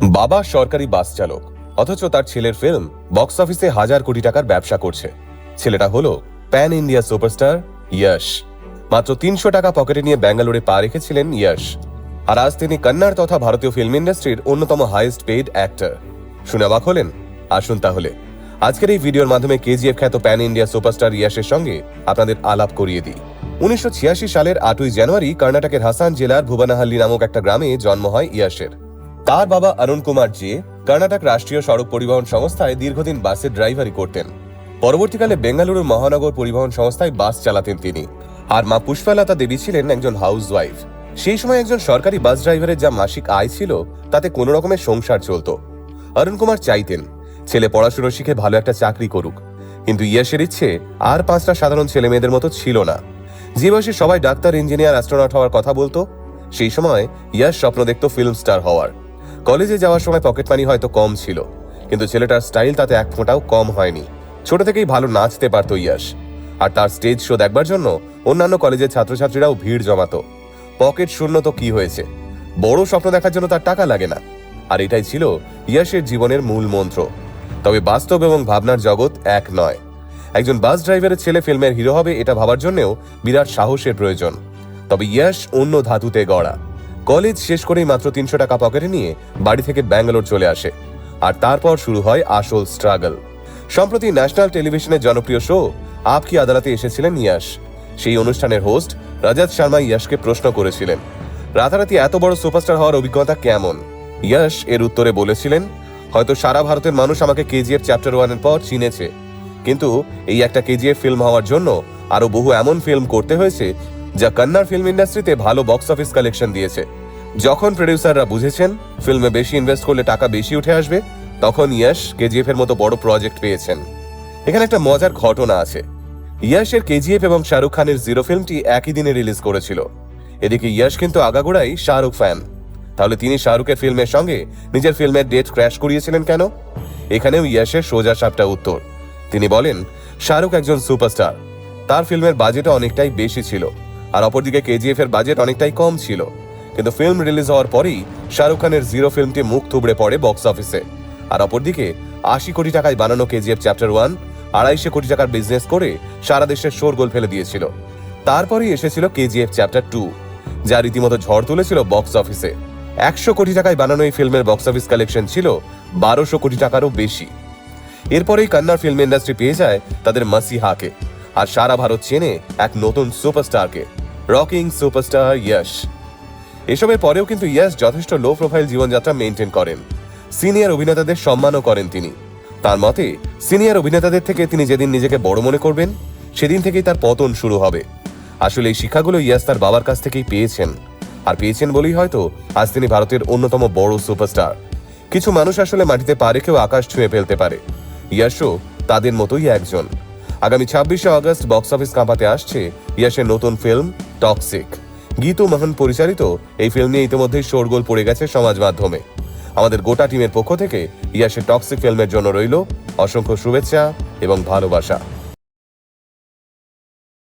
বাবা সরকারি বাস চালক, অথচ তার ছেলের ফিল্ম বক্স অফিসে হাজার কোটি টাকার ব্যবসা করছে। ছেলেটা হলো প্যান ইন্ডিয়া সুপারস্টার ইয়শ। মাত্র ৩০০ টাকা পকেটে নিয়ে ব্যাঙ্গালোরে পা রেখেছিলেন ইয়শ। আর আজ তিনি কন্নড় তথা ভারতীয় ফিল্ম ইন্ডাস্ট্রির অন্যতম হাইয়েস্ট পেইড অ্যাক্টর। শুনে অবাক হলেন? আসুন তাহলে আজকের এই ভিডিওর মাধ্যমে কেজিএফ খ্যাত প্যান ইন্ডিয়া সুপারস্টার ইয়শের সঙ্গে আপনাদের আলাপ করিয়ে দিই। ১৯৮৬ সালের ৮ই জানুয়ারি কর্ণাটকের হাসান জেলার ভুবনাহাল্লি নামক একটা গ্রামে জন্ম হয় ইয়শের। তার বাবা অরুণ কুমার জি কর্ণাটক রাষ্ট্রীয় সড়ক পরিবহন সংস্থায় দীর্ঘদিন বাসের ড্রাইভারি করতেন। পরবর্তীকালে বেঙ্গালুরু মহানগর পরিবহন সংস্থায় বাস চালাতেন তিনি। আর মা পুষ্পলতা দেবী ছিলেন একজন হাউসওয়াইফ। সেই সময় একজন সরকারি বাস ড্রাইভারের যা মাসিক আয় ছিল তাতে কোনো রকমের সংসার চলত। অরুণ কুমার চাইতেন ছেলে পড়াশুনো শিখে ভালো একটা চাকরি করুক, কিন্তু ইয়শের ইচ্ছে আর 5টা সাধারণ ছেলে মেয়েদের মতো ছিল না। যে বয়সে সবাই ডাক্তার, ইঞ্জিনিয়ার, অ্যাস্ট্রোনট হওয়ার কথা বলতো, সেই সময় ইয়শ স্বপ্ন দেখত ফিল্ম স্টার হওয়ার। কলেজে যাওয়ার সময় পকেট মানি হয়তো কম ছিল, কিন্তু ছেলেটার স্টাইল তাতে এক ফোঁটাও কম হয়নি। ছোট থেকেই ভালো নাচতে পারত ইয়শ, আর তার স্টেজ শো দেখবার জন্য অন্যান্য কলেজের ছাত্রছাত্রীরাও ভিড় জমাতো। পকেট শূন্য তো কি হয়েছে, বড় স্বপ্ন দেখার জন্য তার টাকা লাগে না। আর এটাই ছিল ইয়শের জীবনের মূল মন্ত্র। তবে বাস্তব এবং ভাবনার জগৎ এক নয়। একজন বাস ড্রাইভারের ছেলে ফিল্মের হিরো হবে এটা ভাবার জন্যও বিরাট সাহসের প্রয়োজন। তবে ইয়শ অন্য ধাতুতে গড়া। কলেজ শেষ করেই মাত্র ৩০০ টাকা পকেটে নিয়ে বাড়ি থেকে ব্যাঙ্গালোর চলে আসে। আর তারপর শুরু হয় আসল স্ট্রাগল। সম্প্রতি ন্যাশনাল টেলিভিশনের জনপ্রিয় শো আপ কি আদালতে এসেছিলেন ইয়শ। সেই অনুষ্ঠানের হোস্ট রজত শর্মা ইয়শকে প্রশ্ন করেছিলেন, রাতারাতি এত বড় সুপারস্টার হওয়ার অভিজ্ঞতা কেমন? ইয়শ এর উত্তরে বলেছিলেন, হয়তো সারা ভারতের মানুষ আমাকে কেজিএফ চ্যাপ্টার 1 এর পর চিনেছে, কিন্তু এই একটা কেজিএফ ফিল্ম হওয়ার জন্য আরো বহু এমন ফিল্ম করতে হয়েছে যা কন্নড় ফিল্ম ইন্ডাস্ট্রিতে ভালো বক্স অফিস কালেকশন দিয়েছে। যখন প্রডিউসাররা বুঝেছেন ফিল্মে বেশি ইনভেস্ট করলে টাকা বেশি উঠে আসবে, তখন ইয়শ কেজিএফ এর মতো বড় প্রজেক্ট পেয়েছেন। এখানে একটা মজার ঘটনা আছে। ইয়শের কেজিএফ এবং শাহরুখ খানের জিরো ফিল্মটি একই দিনে রিলিজ করেছিল। এদিকে ইয়শ কিন্তু আগাগোড়াই শাহরুখ ফ্যান। তাহলে তিনি শাহরুখের ফিল্মের সঙ্গে নিজের ফিল্মের ডেট ক্র্যাশ করিয়েছিলেন কেন? এখানেও ইয়শের সোজা সাপটা উত্তর। তিনি বলেন, শাহরুখ একজন সুপারস্টার, তার ফিল্মের বাজেটও অনেকটাই বেশি ছিল, আর অপরদিকে কেজিএফ এর বাজেট অনেকটাই কম ছিল। কিন্তু ফিল্ম রিলিজ হওয়ার পরেই শাহরুখ খানের জিরো ফিল্মটি মুখ থুবড়ে পড়ে বক্স অফিসে। আর অপরদিকে 80 কোটি টাকায় বানানো কেজিএফ চ্যাপ্টার 1 250 কোটি টাকার বিজনেস করে সারা দেশের শোরগোল ফেলে দিয়েছিল। তারপরেই এসেছিল কেজিএফ চ্যাপ্টার 2, যা রীতিমতো ঝড় তুলেছিল বক্স অফিসে। 100 কোটি টাকায় বানানো এই ফিল্মের বক্স অফিস কালেকশন ছিল 1200 কোটি টাকারও বেশি। এরপরেই কন্নড় ফিল্ম ইন্ডাস্ট্রি পেয়ে যায় তাদের মাসিহাকে, আর সারা ভারত চেনে এক নতুন সুপারস্টারকে, রকিং সুপারস্টার ইয়শ। এসবের পরেও কিন্তু ইয়শ যথেষ্ট লো প্রোফাইল জীবনযাত্রা মেনটেন করেন। সিনিয়র অভিনেতাদের সম্মানও করেন তিনি। তার মতে, সিনিয়র অভিনেতাদের থেকে তিনি যেদিন নিজেকে বড় মনে করবেন, সেদিন থেকেই তার পতন শুরু হবে। আসলে এই শিক্ষাগুলো ইয়শ তার বাবার কাছ থেকেই পেয়েছেন, আর পেয়েছেন বলেই হয়তো আজ তিনি ভারতের অন্যতম বড় সুপারস্টার। কিছু মানুষ আসলে মাটিতে পা রেখেও আকাশ ছুঁয়ে ফেলতে পারে, ইয়শও তাদের মতোই একজন। আগামী 26শে আগস্ট বক্স অফিস কাঁপাতে আসছে ইয়শের নতুন ফিল্ম টক্সিক। গীতু মোহন পরিচালিত এই ফিল্ম নিয়ে ইতিমধ্যেই শোরগোল পড়ে গেছে সমাজ মাধ্যমে। আমাদের গোটা টিমের পক্ষ থেকে ইয়শের টক্সিক ফিল্মের জন্য রইল অসংখ্য শুভেচ্ছা এবং ভালোবাসা।